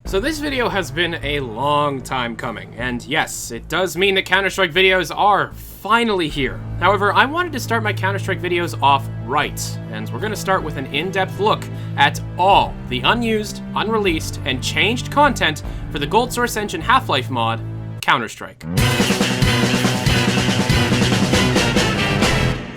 So this video has been a long time coming, and yes, it does mean that Counter-Strike videos are finally here. However, I wanted to start my Counter-Strike videos off right, and we're going to start with an in-depth look at all the unused, unreleased, and changed content for the Gold Source Engine Half-Life mod, Counter-Strike.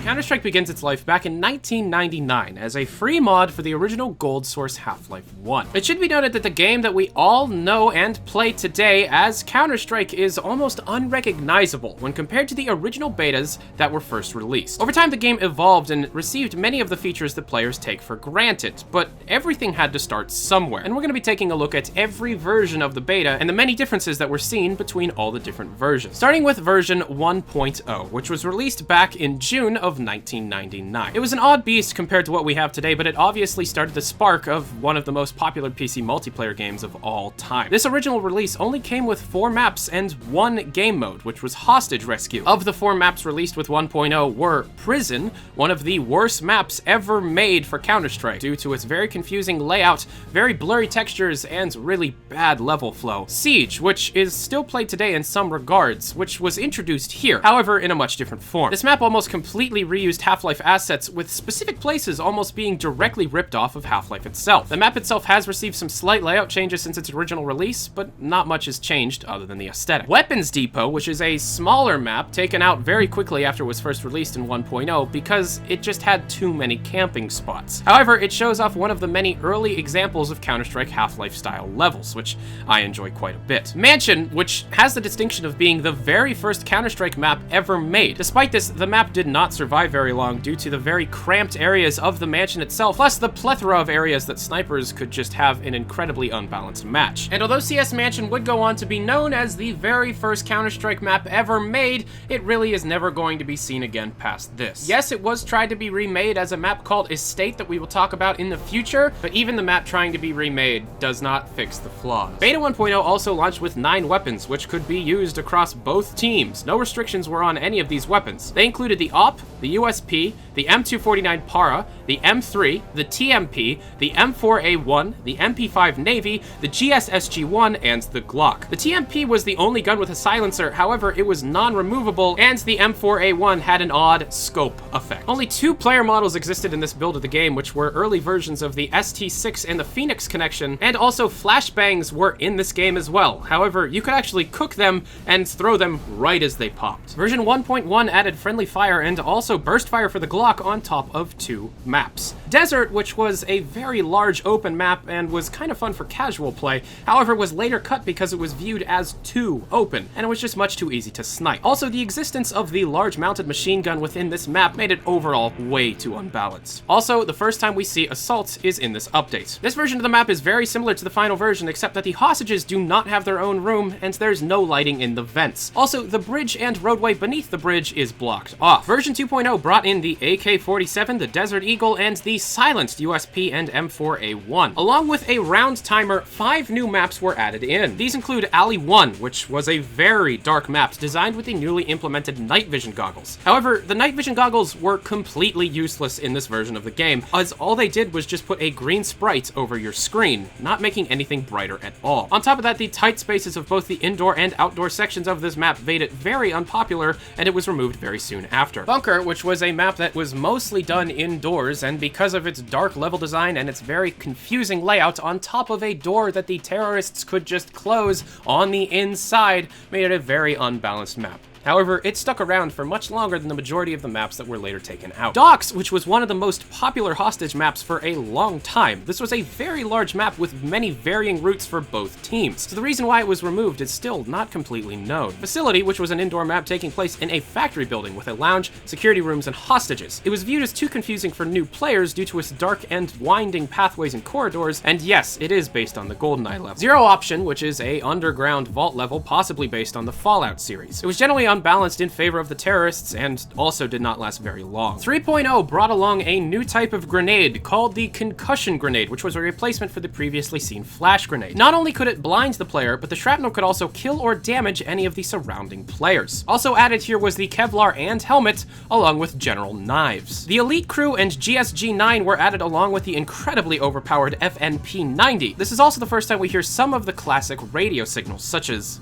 Counter-Strike begins its life back in 1999 as a free mod for the original Gold Source Half-Life 1. It should be noted that the game that we all know and play today as Counter-Strike is almost unrecognizable when compared to the original betas that were first released. Over time, the game evolved and received many of the features that players take for granted, but everything had to start somewhere, and we're going to be taking a look at every version of the beta and the many differences that were seen between all the different versions. Starting with version 1.0, which was released back in June of 1999. It was an odd beast compared to what we have today, but it obviously started the spark of one of the most popular PC multiplayer games of all time. This original release only came with 4 maps and 1 game mode, which was Hostage Rescue. Of the 4 maps released with 1.0 were Prison, one of the worst maps ever made for Counter-Strike due to its very confusing layout, very blurry textures, and really bad level flow. Siege, which is still played today in some regards, which was introduced here, however in a much different form. This map almost completely reused Half-Life assets, with specific places almost being directly ripped off of Half-Life itself. The map itself has received some slight layout changes since its original release, but not much has changed other than the aesthetic. Weapons Depot, which is a smaller map taken out very quickly after it was first released in 1.0 because it just had too many camping spots. However, it shows off one of the many early examples of Counter-Strike Half-Life style levels, which I enjoy quite a bit. Mansion, which has the distinction of being the very first Counter-Strike map ever made. Despite this, the map did not survive very long due to the very cramped areas of the mansion itself, plus the plethora of areas that snipers could just have an incredibly unbalanced match. And although CS Mansion would go on to be known as the very first Counter-Strike map ever made, it really is never going to be seen again past this. Yes, it was tried to be remade as a map called Estate that we will talk about in the future, but even the map trying to be remade does not fix the flaws. Beta 1.0 also launched with 9 weapons, which could be used across both teams. No restrictions were on any of these weapons. They included the AWP, the USP, the M249 Para, the M3, the TMP, the M4A1, the MP5 Navy, the GSSG1, and the Glock. The TMP was the only gun with a silencer, however, it was non-removable, and the M4A1 had an odd scope effect. Only 2 player models existed in this build of the game, which were early versions of the ST6 and the Phoenix connection, and also flashbangs were in this game as well. However, you could actually cook them and throw them right as they popped. Version 1.1 added friendly fire and also burst fire for the Glock on top of 2 maps. Desert, which was a very large open map and was kind of fun for casual play, however was later cut because it was viewed as too open, and it was just much too easy to snipe. Also, the existence of the large mounted machine gun within this map made it overall way too unbalanced. Also, the first time we see Assault is in this update. This version of the map is very similar to the final version, except that the hostages do not have their own room, and there's no lighting in the vents. Also, the bridge and roadway beneath the bridge is blocked off. Version 2.0 brought in the AK-47, the Desert Eagle, and the silenced USP and M4A1. Along with a round timer, 5 new maps were added in. These include Alley 1, which was a very dark map designed with the newly implemented night vision goggles. However, the night vision goggles were completely useless in this version of the game, as all they did was just put a green sprite over your screen, not making anything brighter at all. On top of that, the tight spaces of both the indoor and outdoor sections of this map made it very unpopular, and it was removed very soon after. Bunker, which was a map that was mostly done indoors, and because of its dark level design and its very confusing layout on top of a door that the terrorists could just close on the inside, made it a very unbalanced map. However, it stuck around for much longer than the majority of the maps that were later taken out. Docks, which was one of the most popular hostage maps for a long time. This was a very large map with many varying routes for both teams, so the reason why it was removed is still not completely known. Facility, which was an indoor map taking place in a factory building with a lounge, security rooms, and hostages. It was viewed as too confusing for new players due to its dark and winding pathways and corridors, and yes, it is based on the GoldenEye level. Zero Option, which is a underground vault level possibly based on the Fallout series. It was generally unbalanced in favor of the terrorists and also did not last very long. 3.0 brought along a new type of grenade called the Concussion Grenade, which was a replacement for the previously seen flash grenade. Not only could it blind the player, but the shrapnel could also kill or damage any of the surrounding players. Also added here was the Kevlar and helmet, along with general knives. The Elite Crew and GSG-9 were added along with the incredibly overpowered FNP-90. This is also the first time we hear some of the classic radio signals, such as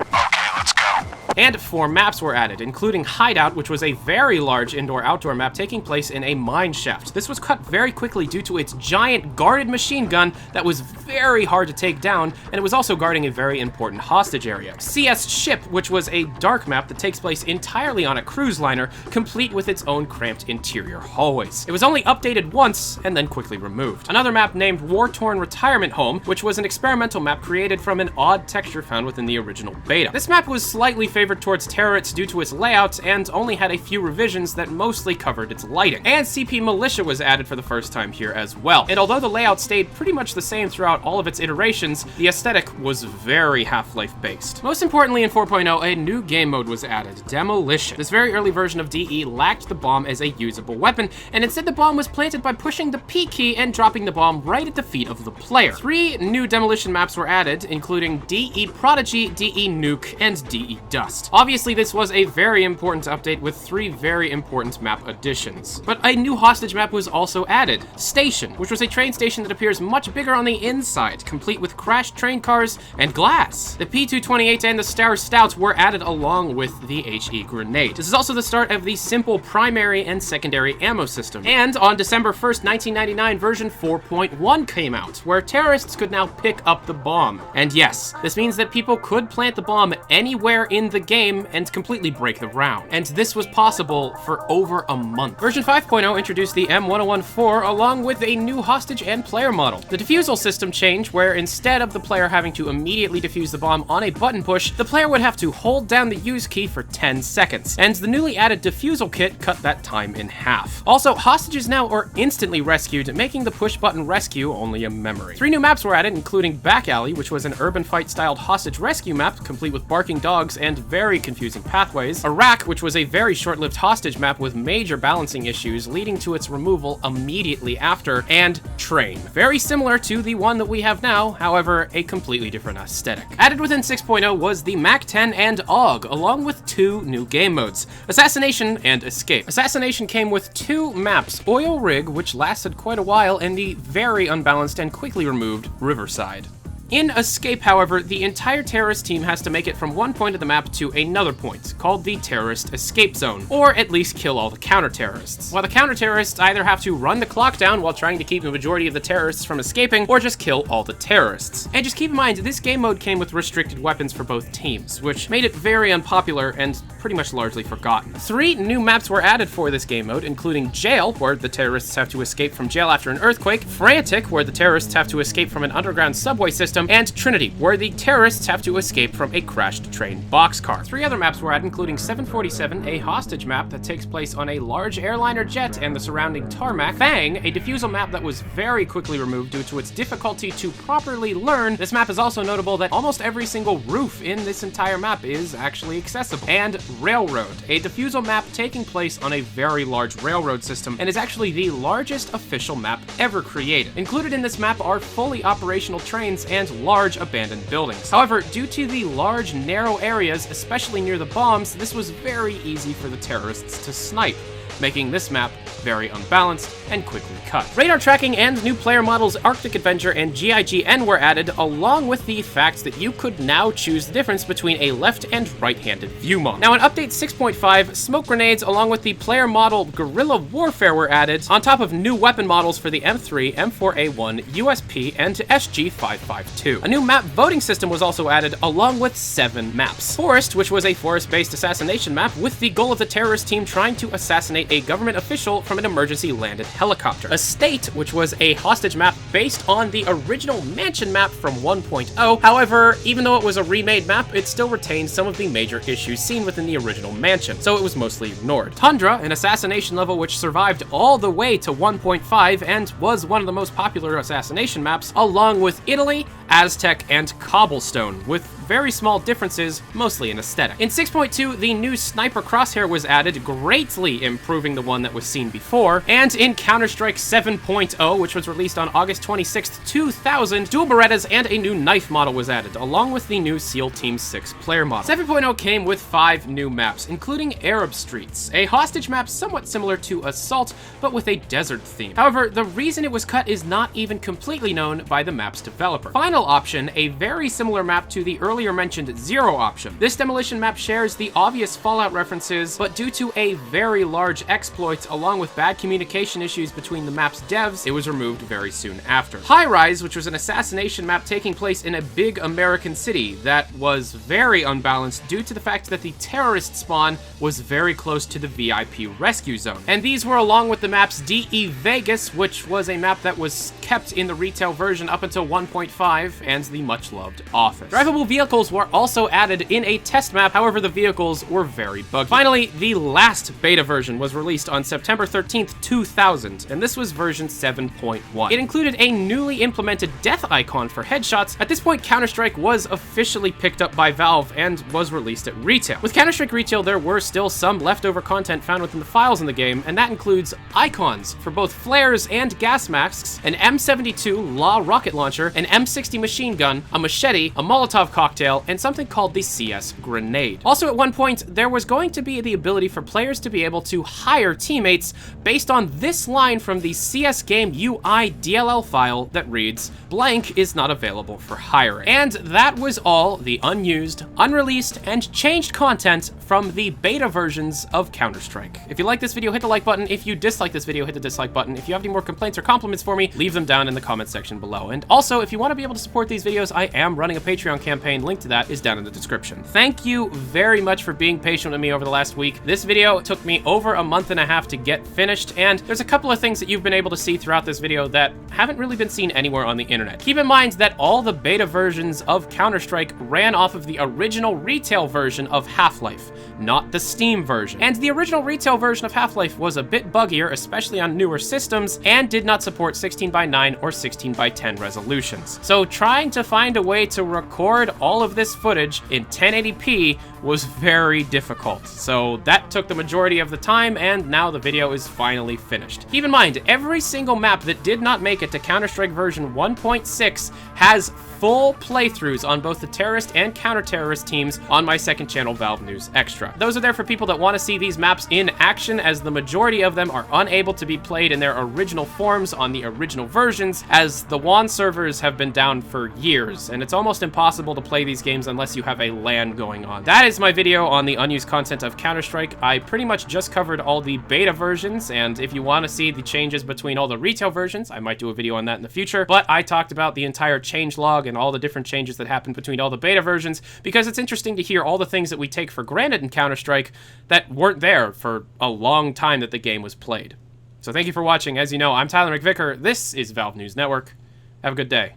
and 4 maps were added, including Hideout, which was a very large indoor-outdoor map taking place in a mine shaft. This was cut very quickly due to its giant guarded machine gun that was very hard to take down, and it was also guarding a very important hostage area. CS Ship, which was a dark map that takes place entirely on a cruise liner, complete with its own cramped interior hallways. It was only updated once and then quickly removed. Another map named War-Torn Retirement Home, which was an experimental map created from an odd texture found within the original beta. This map was slightly favored towards terrorists due to its layout and only had a few revisions that mostly covered its lighting. And CP Militia was added for the first time here as well. And although the layout stayed pretty much the same throughout all of its iterations, the aesthetic was very Half-Life based. Most importantly in 4.0, a new game mode was added, Demolition. This very early version of DE lacked the bomb as a usable weapon, and instead the bomb was planted by pushing the P key and dropping the bomb right at the feet of the player. 3 new Demolition maps were added, including DE Prodigy, DE Nuke, and DE Dust. Obviously, this was a very important update with 3 very important map additions. But a new hostage map was also added, Station, which was a train station that appears much bigger on the inside, complete with crashed train cars and glass. The P228 and the Star Stouts were added along with the HE grenade. This is also the start of the simple primary and secondary ammo system. And on December 1st, 1999, version 4.1 came out, where terrorists could now pick up the bomb. And yes, this means that people could plant the bomb anywhere in the game and completely break the round. And this was possible for over a month. Version 5.0 introduced the M1014 along with a new hostage and player model. The defusal system changed, where instead of the player having to immediately defuse the bomb on a button push, the player would have to hold down the use key for 10 seconds. And the newly added defusal kit cut that time in half. Also, hostages now are instantly rescued, making the push button rescue only a memory. 3 new maps were added, including Back Alley, which was an urban fight styled hostage rescue map, complete with barking dogs and very confusing pathways. Iraq, which was a very short-lived hostage map with major balancing issues leading to its removal immediately after, and Train. Very similar to the one that we have now, however, a completely different aesthetic. Added within 6.0 was the MAC-10 and AUG, along with 2 new game modes, Assassination and Escape. Assassination came with 2 maps, Oil Rig, which lasted quite a while, and the very unbalanced and quickly removed Riverside. In Escape, however, the entire terrorist team has to make it from one point of the map to another point, called the Terrorist Escape Zone, or at least kill all the counter-terrorists. While the counter-terrorists either have to run the clock down while trying to keep the majority of the terrorists from escaping, or just kill all the terrorists. And just keep in mind, this game mode came with restricted weapons for both teams, which made it very unpopular and pretty much largely forgotten. 3 new maps were added for this game mode, including Jail, where the terrorists have to escape from jail after an earthquake, Frantic, where the terrorists have to escape from an underground subway system, and Trinity, where the terrorists have to escape from a crashed train boxcar. 3 other maps were added, including 747, a hostage map that takes place on a large airliner jet and the surrounding tarmac, Fang, a defusal map that was very quickly removed due to its difficulty to properly learn. This map is also notable that almost every single roof in this entire map is actually accessible. And Railroad, a defusal map taking place on a very large railroad system and is actually the largest official map ever created. Included in this map are fully operational trains and large abandoned buildings. However, due to the large, narrow areas, especially near the bombs, this was very easy for the terrorists to snipe, making this map very unbalanced and quickly cut. Radar tracking and new player models Arctic Adventure and GIGN were added, along with the fact that you could now choose the difference between a left and right-handed view model. Now in Update 6.5, smoke grenades along with the player model Guerrilla Warfare were added, on top of new weapon models for the M3, M4A1, USP, and SG552. A new map voting system was also added, along with 7 maps. Forest, which was a forest-based assassination map with the goal of the terrorist team trying to assassinate a government official from an emergency landed helicopter. Estate, which was a hostage map based on the original mansion map from 1.0. However, even though it was a remade map, it still retained some of the major issues seen within the original mansion, so it was mostly ignored. Tundra, an assassination level which survived all the way to 1.5 and was one of the most popular assassination maps, along with Italy, Aztec, and Cobblestone, with very small differences, mostly in aesthetic. In 6.2, the new sniper crosshair was added, greatly improving the one that was seen before, and in Counter-Strike 7.0, which was released on August 26th, 2000, dual Berettas and a new knife model was added, along with the new SEAL Team 6 player model. 7.0 came with 5 new maps, including Arab Streets, a hostage map somewhat similar to Assault, but with a desert theme. However, the reason it was cut is not even completely known by the map's developer. Final Option, a very similar map to the earlier mentioned Zero Option. This demolition map shares the obvious Fallout references, but due to a very large exploit along with bad communication issues between the map's devs, it was removed very soon after. High Rise, which was an assassination map taking place in a big American city that was very unbalanced due to the fact that the terrorist spawn was very close to the VIP rescue zone. And these were along with the maps DE Vegas, which was a map that was kept in the retail version up until 1.5, and the much-loved Office. Drivable vehicles were also added in a test map, however the vehicles were very buggy. Finally, the last beta version was released on September 13th, 2000, and this was version 7.1. It included a newly implemented death icon for headshots. At this point, Counter-Strike was officially picked up by Valve and was released at retail. With Counter-Strike Retail, there were still some leftover content found within the files in the game, and that includes icons for both flares and gas masks, an M72 Law rocket launcher, an M60 machine gun, a machete, a Molotov cocktail, and something called the CS Grenade. Also, at one point, there was going to be the ability for players to be able to hire teammates based on this line from the CS Game UI DLL file that reads, "Blank is not available for hiring." And that was all the unused, unreleased, and changed content from the beta versions of Counter-Strike. If you like this video, hit the like button. If you dislike this video, hit the dislike button. If you have any more complaints or compliments for me, leave them down in the comment section below. And also, if you want to be able to support these videos, I am running a Patreon campaign. Link to that is down in the description. Thank you very much for being patient with me over the last week. This video took me over a month and a half to get finished, and there's a couple of things that you've been able to see throughout this video that haven't really been seen anywhere on the internet. Keep in mind that all the beta versions of Counter-Strike ran off of the original retail version of Half-Life, not the Steam version. And the original retail version of Half-Life was a bit buggier, especially on newer systems, and did not support 16:9 or 16:10 resolutions. So trying to find a way to record all of this footage in 1080p was very difficult. So that took the majority of the time, and now the video is finally finished. Keep in mind, every single map that did not make it to Counter-Strike version 1.6 has full playthroughs on both the terrorist and counter-terrorist teams on my second channel, Valve News Extra. Those are there for people that want to see these maps in action, as the majority of them are unable to be played in their original forms on the original versions, as the WAN servers have been down for years, and it's almost impossible to play these games unless you have a LAN going on. That is my video on the unused content of Counter-Strike. I pretty much just covered all the beta versions, and if you want to see the changes between all the retail versions, I might do a video on that in the future, but I talked about the entire changelog and all the different changes that happened between all the beta versions, because it's interesting to hear all the things that we take for granted in Counter-Strike that weren't there for a long time that the game was played. So thank you for watching. As you know, I'm Tyler McVicker. This is Valve News Network. Have a good day.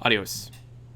Adios.